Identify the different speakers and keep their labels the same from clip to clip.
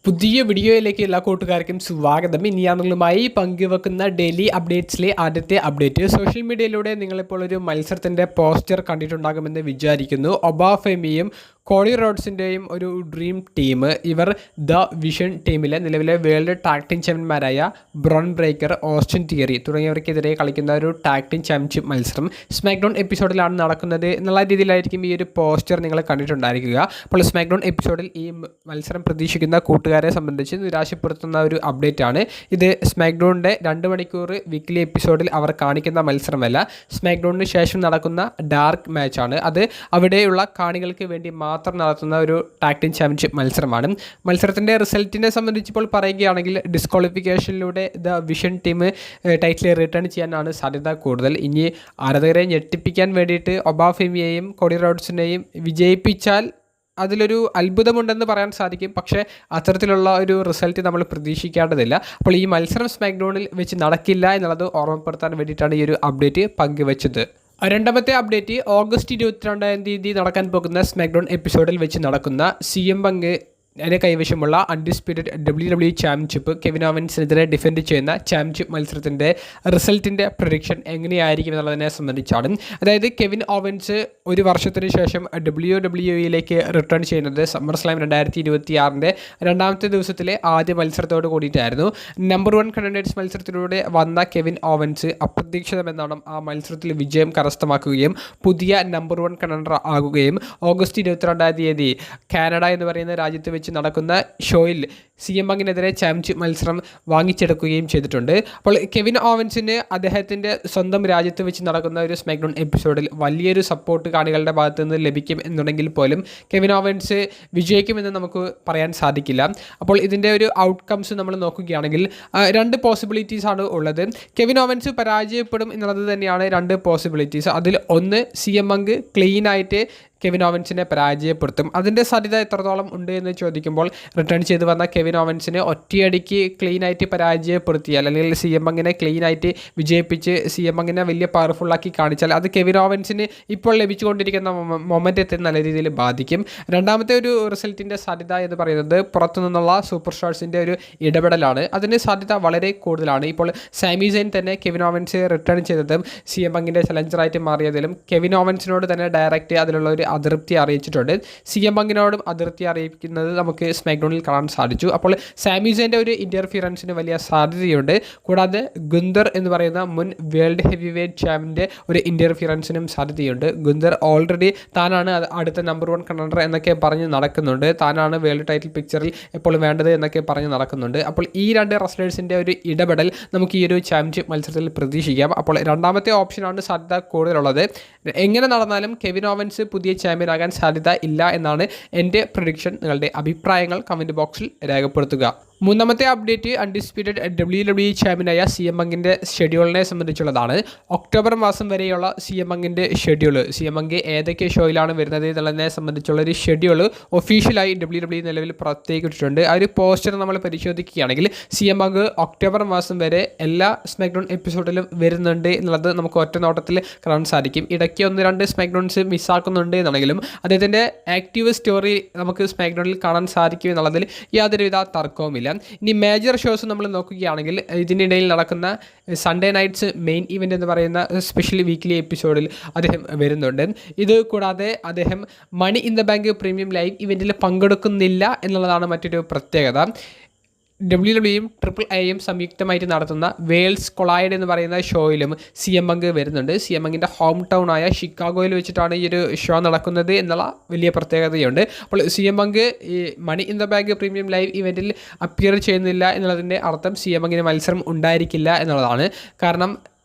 Speaker 1: പുതിയ വീഡിയോയിലേക്ക് എല്ലാ കൂട്ടുകാർക്കും സ്വാഗതം. ഇനി ഞങ്ങളുമായി പങ്കുവെക്കുന്ന ഡെയിലി അപ്ഡേറ്റ്സിലെ ആദ്യത്തെ അപ്ഡേറ്റ്, സോഷ്യൽ മീഡിയയിലൂടെ നിങ്ങളിപ്പോൾ ഒരു മത്സരത്തിൻ്റെ പോസ്റ്റർ കണ്ടിട്ടുണ്ടാകുമെന്ന് വിചാരിക്കുന്നു. ഒബാഫെമിയും കോളി റോഡ്സിൻ്റെയും ഒരു ഡ്രീം ടീം, ഇവർ ദ വിഷൻ ടീമിലെ നിലവിലെ വേൾഡ് ടാഗ് ടീം ചാമ്പ്യന്മാരായ ബ്രോൺ ബ്രേക്കർ, ഓസ്റ്റിൻ തിയറി തുടങ്ങിയവർക്കെതിരെ കളിക്കുന്ന ഒരു ടാഗ് ടീം ചാമ്പ്യൻഷിപ്പ് മത്സരം സ്മാക്ഡൗൺ എപ്പിസോഡിലാണ് നടക്കുന്നത് എന്നുള്ള രീതിയിലായിരിക്കും ഈ ഒരു പോസ്റ്റർ നിങ്ങൾ കണ്ടിട്ടുണ്ടായിരിക്കുക. അപ്പോൾ സ്മാക്ഡൗൺ എപ്പിസോഡിൽ ഈ മത്സരം പ്രതീക്ഷിക്കുന്ന കൂട്ടുകാരെ സംബന്ധിച്ച് നിരാശപ്പെടുത്തുന്ന ഒരു അപ്ഡേറ്റ് ആണ് ഇത്. സ്മാക്ഡൗണിൻ്റെ 2 മണിക്കൂർ വീക്ക്ലി എപ്പിസോഡിൽ അവർ കാണിക്കുന്ന മത്സരമല്ല, സ്മാക്ഡൗണിന് ശേഷം നടക്കുന്ന ഡാർക്ക് മാച്ചാണ്. അത് അവിടെയുള്ള കാണികൾക്ക് വേണ്ടി മാത്രം നടത്തുന്ന ഒരു ടാഗ് ടീം ചാമ്പ്യൻഷിപ്പ് മത്സരമാണ്. മത്സരത്തിൻ്റെ റിസൾട്ടിനെ സംബന്ധിച്ചിപ്പോൾ പറയുകയാണെങ്കിൽ ഡിസ്ക്വാളിഫിക്കേഷനിലൂടെ the vision team title return ചെയ്യാനാണ് സാധ്യത കൂടുതൽ. ഇനി ആരാധകരെ ഞെട്ടിപ്പിക്കാൻ വേണ്ടിയിട്ട് ഒബാഫെമിയെയും കോളി റോഡ്സിനെയും വിജയിപ്പിച്ചാൽ അതിലൊരു അത്ഭുതമുണ്ടെന്ന് പറയാൻ സാധിക്കും. പക്ഷേ അത്തരത്തിലുള്ള ഒരു റിസൾട്ട് നമ്മൾ പ്രതീക്ഷിക്കേണ്ടതില്ല. അപ്പോൾ ഈ മത്സരം സ്മാക്ഡൗണിൽ വെച്ച് നടക്കില്ല എന്നുള്ളത് ഓർമ്മപ്പെടുത്താൻ വേണ്ടിയിട്ടാണ് ഈ ഒരു അപ്ഡേറ്റ് പങ്കുവച്ചത്. രണ്ടാമത്തെ അപ്ഡേറ്റ്, ഓഗസ്റ്റ് 22-ാം തീയതി നടക്കാൻ പോകുന്ന സ്മാക്ഡൗൺ എപ്പിസോഡിൽ വെച്ച് നടക്കുന്ന CM പങ്ക് കൈവശമുള്ള അൺഡിസ്പ്യൂട്ടഡ് WWE ചാമ്പ്യൻഷിപ്പ് കെവിൻ ഓവൻസിനെതിരെ ഡിഫെൻഡ് ചെയ്യുന്ന ചാമ്പ്യൻഷിപ്പ് മത്സരത്തിൻ്റെ റിസൾട്ടിൻ്റെ പ്രഡിക്ഷൻ എങ്ങനെയായിരിക്കും എന്നുള്ളതിനെ സംബന്ധിച്ചാണ്. അതായത് കെവിൻ ഓവൻസ് ഒരു വർഷത്തിന് ശേഷം WWEയിലേക്ക് റിട്ടേൺ ചെയ്യുന്നത് സമ്മർ സ്ലാം 2026-ൻ്റെ 2ാമത്തെ ദിവസത്തിലെ ആദ്യ മത്സരത്തോട് കൂടിയിട്ടായിരുന്നു. നമ്പർ 1 കണ്ടൻഡേഴ്സ് മത്സരത്തിലൂടെ വന്ന കെവിൻ ഓവൻസ് അപ്രതീക്ഷിതമെന്നോണം ആ മത്സരത്തിൽ വിജയം കരസ്ഥമാക്കുകയും പുതിയ നമ്പർ 1 കണ്ടൻഡർ ആകുകയും ഓഗസ്റ്റ് 22-ാം തീയതി കാനഡ എന്ന് പറയുന്ന രാജ്യത്ത് വെച്ച് നടക്കുന്ന ഷോയിൽ CM പങ്കിനെതിരെ ചാമ്പ്യൻഷിപ്പ് മത്സരം വാങ്ങിച്ചെടുക്കുകയും ചെയ്തിട്ടുണ്ട്. അപ്പോൾ കെവിൻ ഓവൻസിന് അദ്ദേഹത്തിൻ്റെ സ്വന്തം രാജ്യത്ത് വെച്ച് നടക്കുന്ന ഒരു സ്മാക്ഡൗൺ എപ്പിസോഡിൽ വലിയൊരു സപ്പോർട്ട് കാണികളുടെ ഭാഗത്തു നിന്ന് ലഭിക്കും എന്നുണ്ടെങ്കിൽ പോലും കെവിൻ ഓവൻസ് വിജയിക്കുമെന്ന് നമുക്ക് പറയാൻ സാധിക്കില്ല. അപ്പോൾ ഇതിൻ്റെ ഒരു ഔട്ട്കംസ് നമ്മൾ നോക്കുകയാണെങ്കിൽ 2 പോസിബിലിറ്റീസ് ആണ് ഉള്ളത്. കെവിൻ ഓവൻസ് പരാജയപ്പെടും എന്നുള്ളത് തന്നെയാണ് 2 പോസിബിലിറ്റീസ്. അതിൽ ഒന്ന്, CM പങ്ക് ക്ലീനായിട്ട് കെവിൻ ഓവൻസിനെ പരാജയപ്പെടുത്തും. അതിൻ്റെ സാധ്യത എത്രത്തോളം ഉണ്ട് എന്ന് ചോദിക്കുമ്പോൾ റിട്ടേൺ ചെയ്ത് വന്ന കെവിൻ ഓവൻസിനെ ഒറ്റയടിക്ക് ക്ലീനായിട്ട് പരാജയപ്പെടുത്തിയാൽ, അല്ലെങ്കിൽ CM പങ്കിനെ ക്ലീനായിട്ട് വിജയിപ്പിച്ച് CM പങ്കിനെ വലിയ പവർഫുള്ളാക്കി കാണിച്ചാൽ അത് കെവിൻ ഓവൻസിന് ഇപ്പോൾ ലഭിച്ചുകൊണ്ടിരിക്കുന്ന മൊമെൻറ്റത്തെ നല്ല രീതിയിൽ ബാധിക്കും. രണ്ടാമത്തെ ഒരു റിസൾട്ടിൻ്റെ സാധ്യത എന്ന് പറയുന്നത് പുറത്തു നിന്നുള്ള സൂപ്പർ സ്റ്റാർസിൻ്റെ ഒരു ഇടപെടലാണ്. അതിന് സാധ്യത വളരെ കൂടുതലാണ്. ഇപ്പോൾ സാമി സെയിൻ തന്നെ കെവിൻ ഓവൻസ് റിട്ടേൺ ചെയ്തതും CM പങ്കിൻ്റെ ചലഞ്ചറായിട്ട് മാറിയതിലും കെവിൻ ഓവൻസിനോട് തന്നെ ഡയറക്റ്റ് അതിലുള്ള ഒരു അതൃപ്തി അറിയിച്ചിട്ടുണ്ട്. CM പങ്കിനോടും അതൃപ്തി അറിയിക്കുന്നത് നമുക്ക് സ്മാക്ഡൗണിൽ കാണാൻ സാധിച്ചു. അപ്പോൾ സാമി സെയിൻ്റെ ഒരു ഇൻ്റർഫിയറൻസിന് വലിയ സാധ്യതയുണ്ട്. കൂടാതെ ഗുന്തർ എന്ന് പറയുന്ന മുൻ വേൾഡ് ഹെവി വെയ്റ്റ് ചാമ്പ്യൻ്റെ ഒരു ഇൻ്റർഫിയറൻസിനും സാധ്യതയുണ്ട്. ഗുന്തർ ഓൾറെഡി താനാണ് അടുത്ത നമ്പർ 1 കണ്ടൻഡർ എന്നൊക്കെ പറഞ്ഞ് നടക്കുന്നുണ്ട്. താനാണ് വേൾഡ് ടൈറ്റിൽ പിക്ചറിൽ എപ്പോൾ വേണ്ടത് എന്നൊക്കെ പറഞ്ഞ് നടക്കുന്നുണ്ട്. അപ്പോൾ ഈ 2 റെസ്ലേഴ്സിൻ്റെ ഒരു ഇടപെടൽ നമുക്ക് ഈ ഒരു ചാമ്പ്യൻഷിപ്പ് മത്സരത്തിൽ പ്രതീക്ഷിക്കാം. അപ്പോൾ രണ്ടാമത്തെ ഓപ്ഷനാണ് സാധ്യത കൂടുതലുള്ളത്. എങ്ങനെ നടന്നാലും കെവിൻ ഓവൻസ് പുതിയ ചാമ്പ്യനാകാൻ സാധ്യത ഇല്ല എന്നാണ് എൻ്റെ പ്രഡിക്ഷൻ. നിങ്ങളുടെ അഭിപ്രായങ്ങൾ കമൻറ്റ് ബോക്സിൽ രേഖപ്പെടുത്തുക. മൂന്നാമത്തെ അപ്ഡേറ്റ്, അൺഡിസ്പ്യൂട്ടഡ് WWE ചാമ്പ്യനായ CM പങ്കിൻ്റെ ഷെഡ്യൂളിനെ സംബന്ധിച്ചുള്ളതാണ്. ഒക്ടോബർ മാസം വരെയുള്ള CM പങ്കിൻ്റെ ഷെഡ്യൂൾ, CM പങ്ക് ഏതൊക്കെ ഷോയിലാണ് വരുന്നത് എന്നുള്ളതിനെ സംബന്ധിച്ചുള്ളൊരു ഷെഡ്യൂൾ ഒഫീഷ്യലായി WWE നിലവിൽ പുറത്തേക്കിട്ടിട്ടുണ്ട്. ആ ഒരു പോസ്റ്റർ നമ്മൾ പരിശോധിക്കുകയാണെങ്കിൽ CM പങ്ക് ഒക്ടോബർ മാസം വരെ എല്ലാ സ്മാക്ഡൗൺ എപ്പിസോഡിലും വരുന്നുണ്ട് എന്നുള്ളത് നമുക്ക് ഒറ്റ നോട്ടത്തിൽ കാണാൻ സാധിക്കും. ഇടയ്ക്ക് 1-2 സ്മാക്ഡൗൺസ് മിസ്സാക്കുന്നുണ്ട് എന്നാണെങ്കിലും അദ്ദേഹത്തിൻ്റെ ആക്റ്റീവ് സ്റ്റോറി നമുക്ക് സ്മാക്ഡൗണിൽ കാണാൻ സാധിക്കും എന്നുള്ളതിൽ യാതൊരുവിധ തർക്കവുമില്ല. ഇനി മേജർ ഷോസ് നമ്മൾ നോക്കുകയാണെങ്കിൽ ഇതിനിടയിൽ നടക്കുന്ന സൺഡേ നൈറ്റ്സ് മെയിൻ ഇവൻ്റ് എന്ന് പറയുന്ന സ്പെഷ്യൽ വീക്ക്ലി എപ്പിസോഡിൽ അദ്ദേഹം വരുന്നുണ്ട്. ഇത് കൂടാതെ അദ്ദേഹം money in the bank premium live ഇവൻറ്റിൽ പങ്കെടുക്കുന്നില്ല എന്നുള്ളതാണ് മറ്റൊരു പ്രത്യേകത. WWEയും AAAയും സംയുക്തമായിട്ട് നടത്തുന്ന വേൾസ് കൊളൈഡ് എന്ന് പറയുന്ന ഷോയിലും CM പങ്ക് വരുന്നുണ്ട്. CM പങ്കിൻ്റെ ഹോം ടൗൺ ആയ ഷിക്കാഗോയിൽ വെച്ചിട്ടാണ് ഈ ഒരു ഷോ നടക്കുന്നത് എന്നുള്ള വലിയ പ്രത്യേകതയുണ്ട്. അപ്പോൾ CM പങ്ക് ഈ money in the bank premium live ഇവൻറ്റിൽ അപ്പിയർ ചെയ്യുന്നില്ല എന്നുള്ളതിൻ്റെ അർത്ഥം CM പങ്കിന് മത്സരം ഉണ്ടായിരിക്കില്ല എന്നുള്ളതാണ്. കാരണം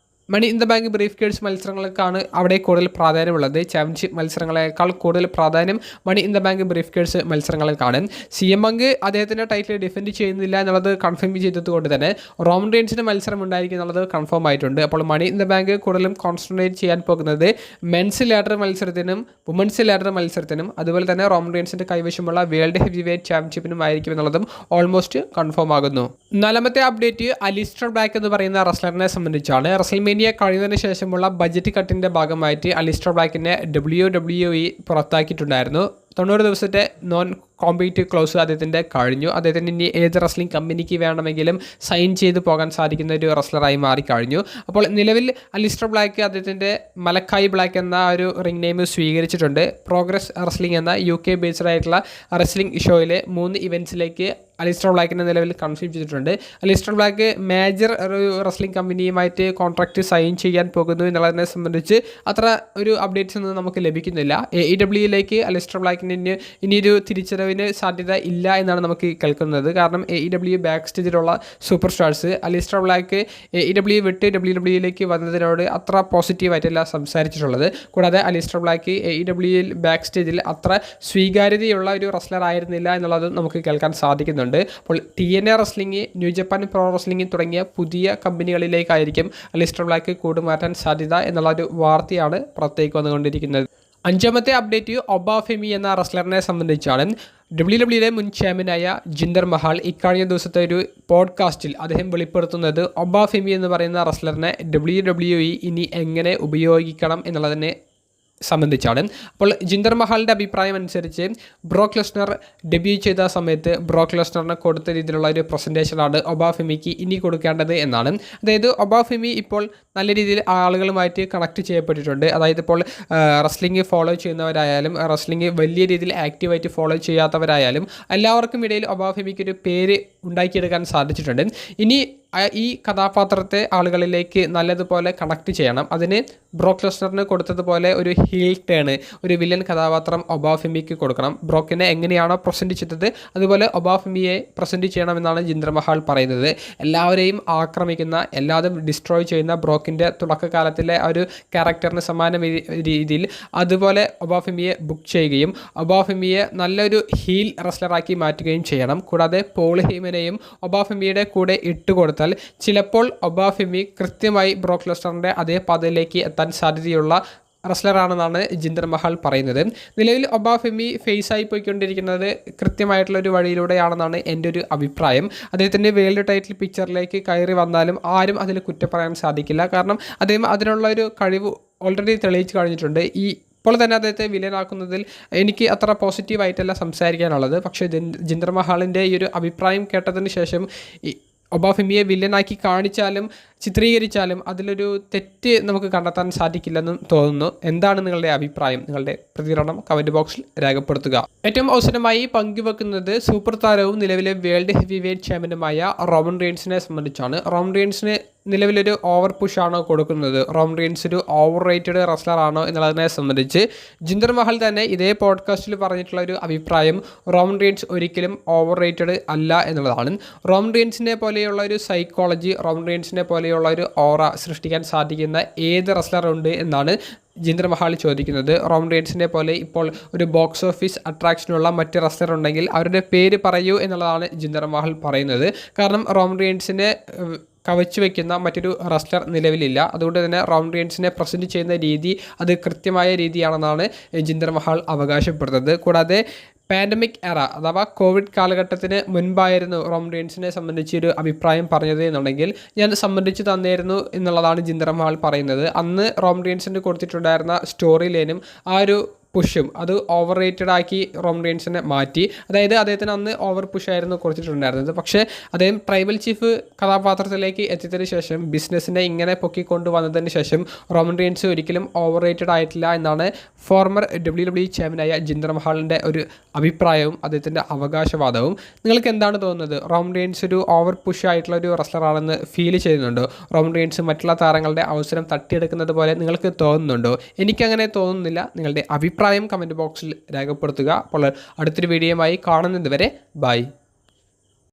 Speaker 1: money in the bank briefcase മത്സരങ്ങൾക്കാണ് അവിടെ കൂടുതൽ പ്രാധാന്യമുള്ളത്. ചാമ്പ്യൻഷിപ്പ് മത്സരങ്ങളെക്കാൾ കൂടുതൽ പ്രാധാന്യം money in the bank briefcase മത്സരങ്ങൾക്കാണ്. CM പങ്ക് അദ്ദേഹത്തിൻ്റെ ടൈറ്റിൽ ഡിഫെൻഡ് ചെയ്യുന്നില്ല എന്നുള്ളത് കൺഫേം ചെയ്തതുകൊണ്ട് തന്നെ റോമൻ റെയിൻസിൻ്റെ മത്സരം ഉണ്ടായിരിക്കും എന്നുള്ളത് കൺഫേം ആയിട്ടുണ്ട്. അപ്പോൾ മണി ഇൻ ദ ബാങ്ക് കൂടുതലും കോൺസെൻട്രേറ്റ് ചെയ്യാൻ പോകുന്നത് മെൻസ് ലാഡർ മത്സരത്തിനും വുമൻസ് ലാഡർ മത്സരത്തിനും അതുപോലെ തന്നെ റോമൻ റെയിൻസിൻ്റെ കൈവശമുള്ള വേൾഡ് ഹെവി വെയ്റ്റ് ചാമ്പ്യൻഷിപ്പിനും ആയിരിക്കും എന്നുള്ളതും ഓൾമോസ്റ്റ് കൺഫേം ആകുന്നു. 4ാമത്തെ അപ്ഡേറ്റ്, അലിസ്റ്റർ ബ്ലാക്ക് എന്ന് പറയുന്ന റെസ്ലറിനെ സംബന്ധിച്ചാണ്. റെസ്ൽമേനിയ കഴിഞ്ഞതിന് ശേഷമുള്ള ബജറ്റ് കട്ടിൻ്റെ ഭാഗമായിട്ട് അലിസ്റ്റർ ബ്ലാക്കിനെ WWE പുറത്താക്കിയിട്ടുണ്ടായിരുന്നു. 90 ദിവസത്തെ നോൺ കോമ്പീറ്റ് ക്ലോസ് അദ്ദേഹത്തിൻ്റെ കഴിഞ്ഞു. അദ്ദേഹത്തിന് ഇനി ഏത് റെസ്ലിംഗ് കമ്പനിക്ക് വേണമെങ്കിലും സൈൻ ചെയ്ത് പോകാൻ സാധിക്കുന്ന ഒരു റെസ്ലറായി മാറിക്കഴിഞ്ഞു. അപ്പോൾ നിലവിൽ അലിസ്റ്റർ ബ്ലാക്ക് അദ്ദേഹത്തിൻ്റെ മലക്കായി ബ്ലാക്ക് എന്ന ഒരു റിംഗ് നെയിം സ്വീകരിച്ചിട്ടുണ്ട്. പ്രോഗ്രസ് റെസ്ലിംഗ് എന്ന UK ബേസ്ഡ് ആയിട്ടുള്ള റെസ്ലിംഗ് ഷോയിലെ 3 ഇവൻറ്റ്സിലേക്ക് അലിസ്റ്റർ ബ്ലാക്കിനെ നിലവിൽ കൺഫേം ചെയ്തിട്ടുണ്ട്. അലിസ്റ്റർ ബ്ലാക്ക് മേജർ ഒരു റെസ്ലിംഗ് കമ്പനിയുമായിട്ട് കോൺട്രാക്റ്റ് സൈൻ ചെയ്യാൻ പോകുന്നു എന്നുള്ളതിനെ സംബന്ധിച്ച് അത്ര ഒരു അപ്ഡേറ്റ്സ് ഒന്നും നമുക്ക് ലഭിക്കുന്നില്ല. AEWയിലേക്ക് അലിസ്റ്റർ ബ്ലാക്കിന് ഇനിയൊരു തിരിച്ചറിവിന് സാധ്യത ഇല്ല എന്നാണ് നമുക്ക് കേൾക്കുന്നത്. കാരണം AEW ബാക്ക് സ്റ്റേജിലുള്ള superstars Aleister Black AEW വിട്ട് WWEയിലേക്ക് വന്നതിനോട് അത്ര പോസിറ്റീവായിട്ടല്ല സംസാരിച്ചിട്ടുള്ളത്. കൂടാതെ അലിസ്റ്റർ ബ്ലാക്ക് AEWയിൽ ബാക്ക് സ്റ്റേജിൽ അത്ര സ്വീകാര്യതയുള്ള ഒരു റെസ്ലർ ആയിരുന്നില്ല എന്നുള്ളത് നമുക്ക് കേൾക്കാൻ സാധിക്കുന്നുണ്ട്. അപ്പോൾ TNA wrestling, new Japan pro wrestling തുടങ്ങിയ പുതിയ കമ്പനികളിലേക്കായിരിക്കും അലിസ്റ്റർ ബ്ലാക്ക് കൂടുമാറ്റാൻ സാധ്യത എന്നുള്ള ഒരു വാർത്തയാണ് പുറത്തേക്ക് വന്നുകൊണ്ടിരിക്കുന്നത്. 5ാമത്തെ അപ്ഡേറ്റ് ഒബാഫെമി എന്ന റെസ്ലറിനെ സംബന്ധിച്ചാണ്. WWE മുൻ ചാമ്പ്യനായ ജിന്ദർ മഹാൽ ഇക്കഴിഞ്ഞ ദിവസത്തെ ഒരു പോഡ്കാസ്റ്റിൽ അദ്ദേഹം വെളിപ്പെടുത്തുന്നത് ഒബാഫെമി എന്ന് പറയുന്ന റെസ്ലറിനെ WWE ഇനി എങ്ങനെ ഉപയോഗിക്കണം എന്നുള്ളതിനെ സംബന്ധിച്ചാണ്. അപ്പോൾ ജിന്ദർ മഹാലിൻ്റെ അഭിപ്രായം അനുസരിച്ച് ബ്രോക്ക് ലെസ്നർ ഡെബ്യൂ ചെയ്ത സമയത്ത് ബ്രോക്ക് ലെസ്നറിന് കൊടുത്ത രീതിയിലുള്ള ഒരു പ്രസൻറ്റേഷനാണ് ഒബാഫെമിക്ക് ഇനി കൊടുക്കേണ്ടത് എന്നാണ്. അതായത് ഒബാഫെമി ഇപ്പോൾ നല്ല രീതിയിൽ ആളുകളുമായിട്ട് കണക്ട് ചെയ്യപ്പെട്ടിട്ടുണ്ട്. അതായത് ഇപ്പോൾ റെസ്ലിംഗ് ഫോളോ ചെയ്യുന്നവരായാലും റെസ്ലിംഗ് വലിയ രീതിയിൽ ആക്റ്റീവായിട്ട് ഫോളോ ചെയ്യാത്തവരായാലും എല്ലാവർക്കും ഇടയിൽ ഒബാഫെമിക്ക് ഒരു പേര് ഉണ്ടാക്കിയെടുക്കാൻ സാധിച്ചിട്ടുണ്ട്. ഇനി ഈ കഥാപാത്രത്തെ ആളുകളിലേക്ക് നല്ലതുപോലെ കണക്ട് ചെയ്യണം. അതിന് ബ്രോക്ക് ലെസ്നറിന് കൊടുത്തതുപോലെ ഒരു ഹീൽ ടേൺ, ഒരു വില്ലൻ കഥാപാത്രം ഒബാഫെമിക്ക് കൊടുക്കണം. ബ്രോക്കിനെ എങ്ങനെയാണോ പ്രസൻറ്റ് ചെയ്തത് അതുപോലെ ഒബാഫെമിയെ പ്രസൻറ്റ് ചെയ്യണമെന്നാണ് ജിന്ദർ മഹാൽ പറയുന്നത്. എല്ലാവരെയും ആക്രമിക്കുന്ന, എല്ലാതും ഡിസ്ട്രോയ് ചെയ്യുന്ന ബ്രോക്കിൻ്റെ തുടക്കകാലത്തിലെ ആ ഒരു ക്യാരക്ടറിന് സമാന രീതിയിൽ അതുപോലെ ഒബാഫെമിയെ ബുക്ക് ചെയ്യുകയും ഒബാഫെമിയെ നല്ലൊരു ഹീൽ റെസ്ലറാക്കി മാറ്റുകയും ചെയ്യണം. കൂടാതെ പോൾ ഹെയ്മനെയും ഒബാഫെമിയുടെ കൂടെ ഇട്ടുകൊടുത്ത് ചിലപ്പോൾ ഒബാഫെമി കൃത്യമായി ബ്രോക്ക് ലെസ്നറിൻ്റെ അതേ പാതയിലേക്ക് എത്താൻ സാധ്യതയുള്ള റെസ്ലറാണെന്നാണ് ജിന്ദർ മഹാൽ പറയുന്നത്. നിലവിൽ ഒബാഫെമി ഫേസായി പോയിക്കൊണ്ടിരിക്കുന്നത് കൃത്യമായിട്ടുള്ളൊരു വഴിയിലൂടെയാണെന്നാണ് എൻ്റെ ഒരു അഭിപ്രായം. അദ്ദേഹത്തിൻ്റെ വേൾഡ് ടൈറ്റിൽ പിക്ചറിലേക്ക് കയറി വന്നാലും ആരും അതിൽ കുറ്റം പറയാൻ സാധിക്കില്ല. കാരണം അദ്ദേഹം അതിനുള്ള ഒരു കഴിവ് ഓൾറെഡി തെളിയിച്ച് കഴിഞ്ഞിട്ടുണ്ട്. ഇപ്പോൾ തന്നെ അദ്ദേഹത്തെ വില്ലനാക്കുന്നതിൽ എനിക്ക് അത്ര പോസിറ്റീവായിട്ടല്ല സംസാരിക്കാനുള്ളത്. പക്ഷേ ജിന്ദർ മഹാലിൻ്റെ ഈ ഒരു അഭിപ്രായം കേട്ടതിന് ശേഷം ഒബാഫെമിയെ വില്ലനാക്കി കാണിച്ചാലും ചിത്രീകരിച്ചാലും അതിലൊരു തെറ്റ് നമുക്ക് കണ്ടെത്താൻ സാധിക്കില്ലെന്നും തോന്നുന്നു. എന്താണ് നിങ്ങളുടെ അഭിപ്രായം? നിങ്ങളുടെ പ്രതികരണം കമൻറ്റ് ബോക്സിൽ രേഖപ്പെടുത്തുക. ഏറ്റവും അവസാനമായി പങ്കുവെക്കുന്നത് സൂപ്പർ താരവും നിലവിലെ വേൾഡ് ഹെവി വെയ്റ്റ് ചാമ്പ്യനുമായ റോമൻ റെയിൻസിനെ സംബന്ധിച്ചാണ്. റോമൻ റെയിൻസിന് നിലവിലൊരു ഓവർ പുഷാണോ കൊടുക്കുന്നത്, റോമൻ റെയിൻസ് ഒരു ഓവർ റേറ്റഡ് റെസ്ലറാണോ എന്നുള്ളതിനെ സംബന്ധിച്ച് ജിന്ദർ മഹാൽ തന്നെ ഇതേ പോഡ്കാസ്റ്റിൽ പറഞ്ഞിട്ടുള്ള ഒരു അഭിപ്രായം റോമൻ റെയിൻസ് ഒരിക്കലും ഓവർ റേറ്റഡ് അല്ല എന്നുള്ളതാണ്. റോമൻ റെയിൻസിനെ പോലെയുള്ള ഒരു സൈക്കോളജി, റോമൻ റെയിൻസിനെ പോലെയുള്ള ഒരു ഓറ സൃഷ്ടിക്കാൻ സാധിക്കുന്ന ഏത് റെസ്ലറുണ്ട് എന്നാണ് ജിന്ദർ മഹാൽ ചോദിക്കുന്നത്. റോമൻ റെയിൻസിനെ പോലെ ഇപ്പോൾ ഒരു ബോക്സ് ഓഫീസ് അട്രാക്ഷനുള്ള മറ്റ് റെസ്ലർ ഉണ്ടെങ്കിൽ അവരുടെ പേര് പറയൂ എന്നുള്ളതാണ് ജിന്ദർ മഹാൽ പറയുന്നത്. കാരണം റോമൻ റെയിൻസിനെ കവച്ചു വയ്ക്കുന്ന മറ്റൊരു റെസ്ലർ നിലവിലില്ല. അതുകൊണ്ട് തന്നെ റോമൻ റെയിൻസിനെ പ്രസൻറ്റ് ചെയ്യുന്ന രീതി അത് കൃത്യമായ രീതിയാണെന്നാണ് ജിന്ദർ മഹാൽ അവകാശപ്പെടുന്നത്. കൂടാതെ പാൻഡമിക് എറ അഥവാ കോവിഡ് കാലഘട്ടത്തിന് മുൻപായിരുന്നു റോമൻ റെയിൻസിനെ സംബന്ധിച്ച് ഒരു അഭിപ്രായം പറഞ്ഞത് എന്നുണ്ടെങ്കിൽ ഞാൻ സംബന്ധിച്ച് തന്നിരുന്നു എന്നുള്ളതാണ് ജിന്ദർ മഹാൽ പറയുന്നത്. അന്ന് റോമൻ റെയിൻസിന് കൊടുത്തിട്ടുണ്ടായിരുന്ന സ്റ്റോറി ലൈനും ആ ഒരു പുഷും അത് ഓവർ റേറ്റഡ് ആക്കി റോമൻ റെയിൻസിനെ മാറ്റി. അതായത് അദ്ദേഹത്തിന് അന്ന് ഓവർ പുഷായിരുന്നു കൊടുത്തിട്ടുണ്ടായിരുന്നത്. പക്ഷേ അദ്ദേഹം ട്രൈബൽ ചീഫ് കഥാപാത്രത്തിലേക്ക് എത്തിയതിന് ശേഷം ബിസിനസ്സിനെ ഇങ്ങനെ പൊക്കിക്കൊണ്ട് വന്നതിന് ശേഷം റോമൻ റെയിൻസ് ഒരിക്കലും ഓവർ റേറ്റഡ് ആയിട്ടില്ല എന്നാണ് ഫോർമർ WWE ചാമ്പ്യനായ ജിന്ദർ മഹാലിൻ്റെ ഒരു അഭിപ്രായവും അദ്ദേഹത്തിൻ്റെ അവകാശവാദവും. നിങ്ങൾക്ക് എന്താണ് തോന്നുന്നത്? റോമൻ റെയിൻസ് ഒരു ഓവർ പുഷ് ആയിട്ടുള്ള ഒരു റെസ്ലറാണെന്ന് ഫീൽ ചെയ്യുന്നുണ്ടോ? റോമൻ റെയിൻസ് മറ്റുള്ള താരങ്ങളുടെ അവസരം തട്ടിയെടുക്കുന്നത് പോലെ നിങ്ങൾക്ക് തോന്നുന്നുണ്ടോ? എനിക്കങ്ങനെ തോന്നുന്നില്ല. നിങ്ങളുടെ അഭിപ്രായം കമൻറ്റ് ബോക്സിൽ രേഖപ്പെടുത്തുക. അപ്പോൾ അടുത്തൊരു വീഡിയോയുമായി കാണുന്നത് വരെ ബൈ.